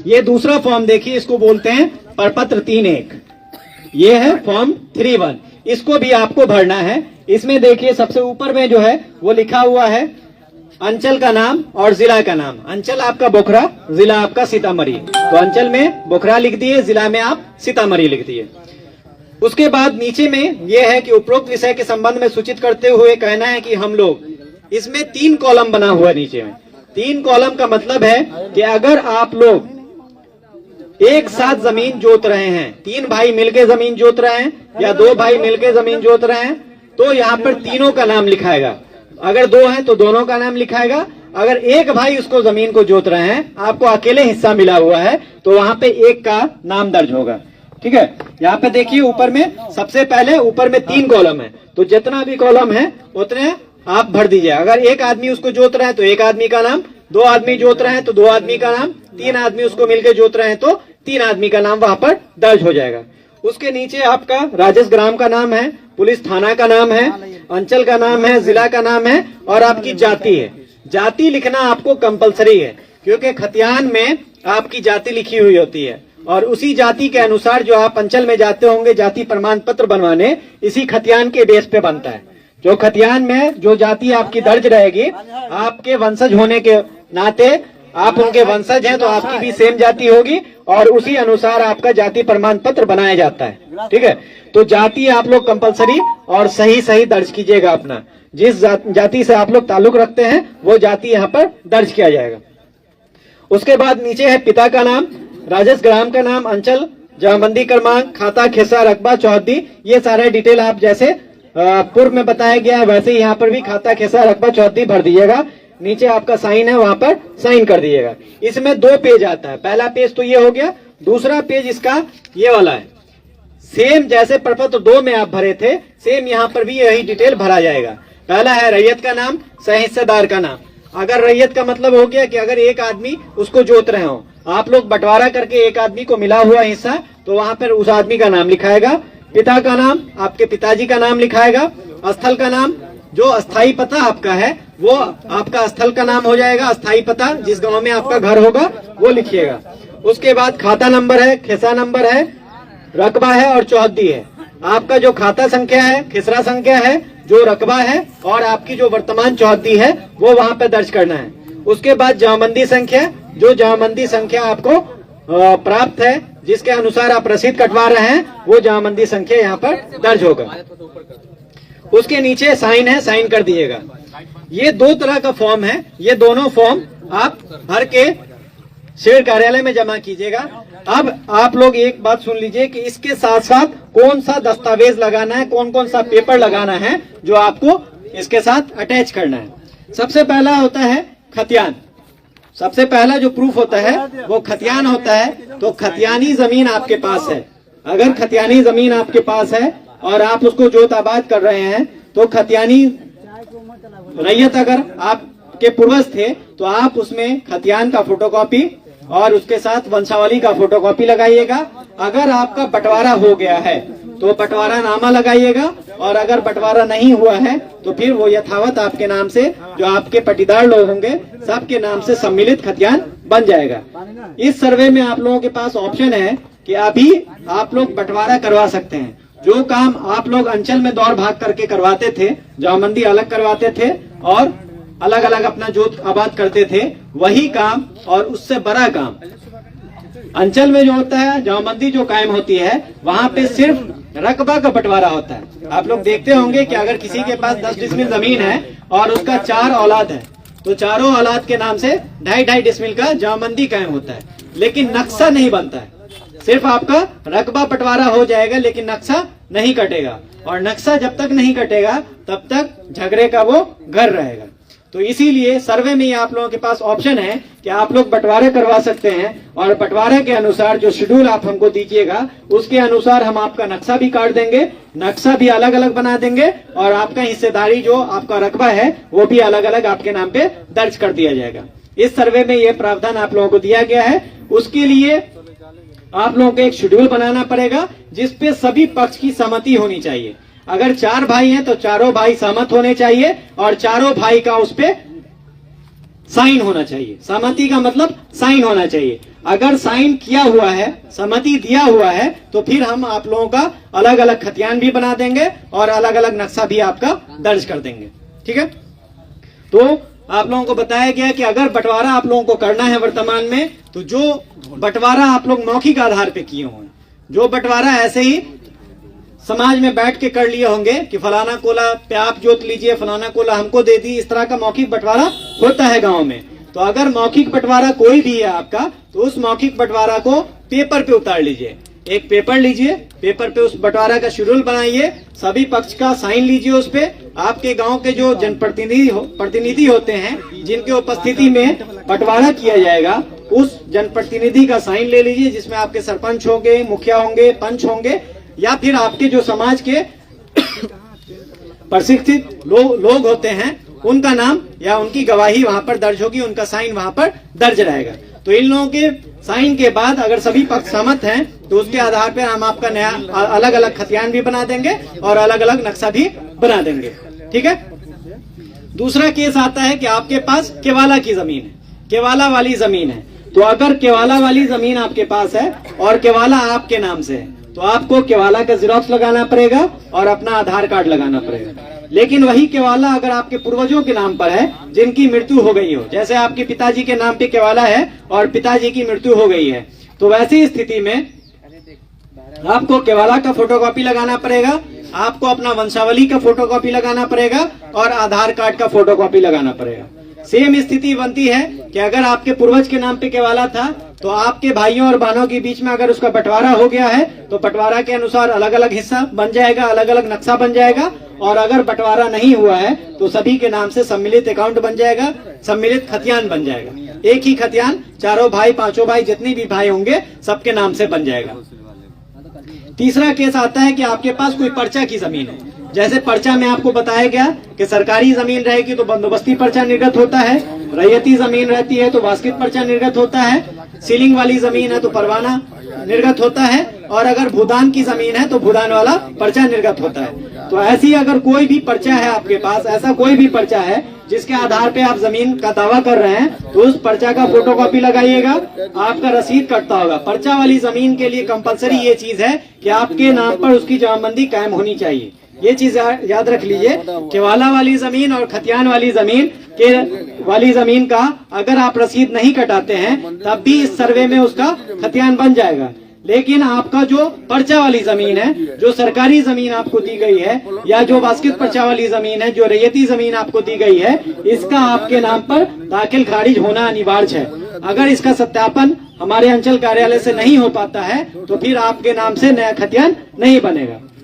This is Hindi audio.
ये दूसरा फॉर्म देखिए, इसको बोलते हैं प्रपत्र 3-1। ये है फॉर्म 3-1, इसको भी आपको भरना है। इसमें देखिए सबसे ऊपर में जो है वो लिखा हुआ है अंचल का नाम और जिला का नाम। अंचल आपका बोखरा, जिला आपका सीतामढ़ी। तो अंचल में बोखरा लिख दिए, जिला में आप सीतामढ़ी लिख दिए। उसके बाद नीचे में यह है कि उपरोक्त विषय के संबंध में सूचित करते हुए कहना है कि हम लोग, इसमें 3 कॉलम बना हुआ है नीचे में। 3 कॉलम का मतलब है कि अगर आप लोग एक साथ जमीन जोत रहे हैं, 3 भाई मिलके जमीन जोत रहे हैं या 2 भाई मिलके जमीन जोत रहे हैं, तो यहाँ पर तीनों का नाम लिखाएगा। अगर 2 हैं तो दोनों का नाम लिखाएगा। अगर एक भाई उसको जमीन को जोत रहे हैं, आपको अकेले हिस्सा मिला हुआ है, तो वहां पे एक का नाम दर्ज होगा। ठीक है, यहाँ पे देखिए ऊपर में सबसे पहले ऊपर में 3 कॉलम है, तो जितना भी कॉलम है उतने आप भर दीजिए। अगर एक आदमी उसको जोत रहा है तो एक आदमी का नाम, 2 आदमी जोत रहे हैं तो 2 आदमी का नाम, 3 आदमी उसको मिलकर जोत रहे हैं तो 3 आदमी का नाम वहां पर दर्ज हो जाएगा। उसके नीचे आपका राजस्व ग्राम का नाम है, पुलिस थाना का नाम है, अंचल का नाम है, जिला का नाम है और आपकी जाति है। जाति लिखना आपको कंपलसरी है, क्योंकि खतियान में आपकी जाति लिखी हुई होती है और उसी जाति के अनुसार जो आप अंचल में जाते होंगे जाति प्रमाण पत्र बनवाने, इसी खतियान के बेस पे बनता है। जो खतियान में जो जाति आपकी दर्ज रहेगी, आपके वंशज होने के नाते आप उनके वंशज हैं तो आपकी भी सेम जाति होगी और उसी अनुसार आपका जाति प्रमाण पत्र बनाया जाता है। ठीक है, तो जाति आप लोग कंपलसरी और सही दर्ज कीजिएगा। अपना जिस जाति से आप लोग ताल्लुक रखते हैं वो जाति यहाँ पर दर्ज किया जाएगा। उसके बाद नीचे है पिता का नाम, राजस्व ग्राम का नाम, अंचल, जमाबंदी क्रमांक, खाता, खिस्सा, रकबा, चौहद्दी, ये सारे डिटेल आप जैसे पूर्व में बताया गया है वैसे यहाँ पर भी खाता, खिस्सा, रकबा, चौहद्दी भर दीजिएगा। नीचे आपका साइन है, वहां पर साइन कर दीजिएगा। इसमें 2 पेज आता है। पहला पेज तो ये हो गया, दूसरा पेज इसका ये वाला है। सेम जैसे प्रपत्र 2 में आप भरे थे, सेम यहाँ पर भी यही डिटेल भरा जाएगा। पहला है रैयत का नाम, सह हिस्सेदार का नाम। अगर रैयत का मतलब हो गया कि अगर एक आदमी उसको जोत रहे हो, आप लोग बंटवारा करके एक आदमी को मिला हुआ हिस्सा, तो वहां पर उस आदमी का नाम लिखाएगा। पिता का नाम, आपके पिताजी का नाम लिखाएगा। स्थल का नाम, जो अस्थाई पता आपका है वो आपका स्थल का नाम हो जाएगा। अस्थाई पता जिस गांव में आपका घर होगा वो लिखिएगा। उसके बाद खाता नंबर है, खिस्सा नंबर है, रकबा है और चौहद्दी है। आपका जो खाता संख्या है, खिसरा संख्या है, जो रकबा है और आपकी जो वर्तमान चौहद्दी है वो वहां पे दर्ज करना है। उसके बाद जमाबंदी संख्या, जो जमाबंदी संख्या आपको प्राप्त है, जिसके अनुसार आप रसीद कटवा रहे हैं, वो जमाबंदी संख्या यहाँ पर दर्ज होगा। उसके नीचे साइन है, साइन कर दीजिएगा। ये 2 तरह का फॉर्म है, ये दोनों फॉर्म आप भर के शेर कार्यालय में जमा कीजिएगा। अब आप लोग एक बात सुन लीजिए कि इसके साथ साथ कौन सा दस्तावेज लगाना है, कौन कौन सा पेपर लगाना है जो आपको इसके साथ अटैच करना है। सबसे पहला होता है खतियान। सबसे पहला जो प्रूफ होता है वो खतियान होता है। तो खतियानी जमीन आपके पास है, अगर खतियानी जमीन आपके पास है और आप उसको जोत आबाद कर रहे हैं, तो खतियानी रैयत अगर आपके पूर्वज थे तो आप उसमें खतियान का फोटोकॉपी और उसके साथ वंशावली का फोटोकॉपी लगाइएगा। अगर आपका बंटवारा हो गया है तो बंटवारा नामा लगाइएगा और अगर बंटवारा नहीं हुआ है तो फिर वो यथावत आपके नाम से, जो आपके पटीदार लोग होंगे सबके नाम से सम्मिलित खतियान बन जाएगा। इस सर्वे में आप लोगों के पास ऑप्शन है कि अभी आप लोग बंटवारा करवा सकते हैं। जो काम आप लोग अंचल में दौड़ भाग करके करवाते थे, जमाबंदी अलग करवाते थे और अलग अलग अपना जोत आबाद करते थे, वही काम और उससे बड़ा काम अंचल में जो होता है, जमाबंदी जो कायम होती है, वहां पे सिर्फ रकबा का बंटवारा होता है। आप लोग देखते होंगे कि अगर किसी के पास 10 डिसमिल जमीन है और उसका 4 औलाद है, तो चारों औलाद के नाम से 2.5 डिसमिल का जमाबंदी कायम होता है, लेकिन नक्शा नहीं बनता है। सिर्फ आपका रकबा बंटवारा हो जाएगा लेकिन नक्शा नहीं कटेगा, और नक्शा जब तक नहीं कटेगा तब तक झगड़े का वो घर रहेगा। तो इसीलिए सर्वे में आप लोगों के पास ऑप्शन है कि आप लोग बंटवारा करवा सकते हैं और बंटवारे के अनुसार जो शेड्यूल आप हमको दीजिएगा उसके अनुसार हम आपका नक्शा भी काट देंगे, नक्शा भी अलग अलग बना देंगे और आपका हिस्सेदारी जो आपका रकबा है वो भी अलग अलग आपके नाम पे दर्ज कर दिया जाएगा। इस सर्वे में ये प्रावधान आप लोगों को दिया गया है। उसके लिए आप लोगों को एक शेड्यूल बनाना पड़ेगा जिसपे सभी पक्ष की सहमति होनी चाहिए। अगर 4 भाई हैं तो चारों भाई सहमत होने चाहिए और चारों भाई का उस पे साइन होना चाहिए। सहमति का मतलब साइन होना चाहिए। अगर साइन किया हुआ है, सहमति दिया हुआ है, तो फिर हम आप लोगों का अलग अलग खतियान भी बना देंगे और अलग अलग नक्शा भी आपका दर्ज कर देंगे। ठीक है, तो आप लोगों को बताया गया कि अगर बंटवारा आप लोगों को करना है वर्तमान में, तो जो बंटवारा आप लोग मौखिक आधार पे किए होंगे, जो बंटवारा ऐसे ही समाज में बैठ के कर लिए होंगे कि फलाना कोला पे आप जोत लीजिए, फलाना कोला हमको दे दी, इस तरह का मौखिक बंटवारा होता है गांव में। तो अगर मौखिक बंटवारा कोई भी है आपका, तो उस मौखिक बंटवारा को पेपर पे उतार लीजिए। एक पेपर लीजिए, पेपर पे उस बंटवारा का शेड्यूल बनाइए, सभी पक्ष का साइन लीजिए उस पे। आपके गांव के जो जनप्रतिनिधि होते हैं, जिनके उपस्थिति में बंटवारा किया जाएगा, उस जनप्रतिनिधि का साइन ले लीजिए, जिसमें आपके सरपंच होंगे, मुखिया होंगे, पंच होंगे, या फिर आपके जो समाज के प्रशिक्षित लोग होते हैं, उनका नाम या उनकी गवाही वहां पर दर्ज होगी, उनका साइन वहां पर दर्ज रहेगा। तो इन लोगों के साइन के बाद अगर सभी पक्ष सहमत हैं, तो उसके आधार पर हम आपका नया अलग अलग खतियान भी बना देंगे और अलग अलग नक्शा भी बना देंगे। ठीक है, दूसरा केस आता है कि आपके पास केवाला की जमीन है, केवाला वाली जमीन है। तो अगर केवाला वाली जमीन आपके पास है और केवाला आपके नाम से है, तो आपको केवाला का जेरॉक्स लगाना पड़ेगा और अपना आधार कार्ड लगाना पड़ेगा। लेकिन वही केवाला अगर आपके पूर्वजों के नाम पर है, जिनकी मृत्यु हो गई हो, जैसे आपके पिताजी के नाम पे केवाला है और पिताजी की मृत्यु हो गई है, तो वैसी स्थिति में आपको केवाला का फोटोकॉपी लगाना पड़ेगा, आपको अपना वंशावली का फोटोकॉपी लगाना पड़ेगा और आधार कार्ड का फोटोकॉपी लगाना पड़ेगा। सेम स्थिति बनती है कि अगर आपके पूर्वज के नाम पे केवाला था, तो आपके भाइयों और बहनों के बीच में अगर उसका बंटवारा हो गया है, तो बंटवारा के अनुसार अलग अलग हिस्सा बन जाएगा, अलग अलग नक्शा बन जाएगा। और अगर बंटवारा नहीं हुआ है, तो सभी के नाम से सम्मिलित अकाउंट बन जाएगा, सम्मिलित खतियान बन जाएगा। एक ही खतियान चारों भाई, पांचों भाई, जितने भी भाई होंगे, सबके नाम से बन जाएगा। तीसरा केस आता है कि आपके पास कोई पर्चा की जमीन है। जैसे पर्चा में आपको बताया गया कि सरकारी जमीन रहेगी तो बंदोबस्ती पर्चा निर्गत होता है, रैयती जमीन रहती है तो वास्कित पर्चा निर्गत होता है, सीलिंग वाली जमीन है तो परवाना निर्गत होता है, और अगर भूदान की जमीन है तो भूदान वाला पर्चा निर्गत होता है। तो ऐसी अगर कोई भी पर्चा है आपके पास, ऐसा कोई भी पर्चा है जिसके आधार पे आप जमीन का दावा कर रहे हैं, तो उस पर्चा का फोटोकॉपी लगाइएगा, आपका रसीद कटता होगा। पर्चा वाली जमीन के लिए कंपलसरी ये चीज है कि आपके नाम पर उसकी जमाबंदी कायम होनी चाहिए। ये चीज याद रख लीजिए, केवाला वाली जमीन और खतियान वाली जमीन का अगर आप रसीद नहीं कटाते हैं, तब भी इस सर्वे में उसका खतियान बन जाएगा। लेकिन आपका जो पर्चा वाली जमीन है, जो सरकारी जमीन आपको दी गई है, या जो वास्कित पर्चा वाली जमीन है, जो रैयती जमीन आपको दी गई है, इसका आपके नाम पर दाखिल खारिज होना अनिवार्य है। अगर इसका सत्यापन हमारे अंचल कार्यालय से नहीं हो पाता है, तो फिर आपके नाम से नया खतियान नहीं बनेगा।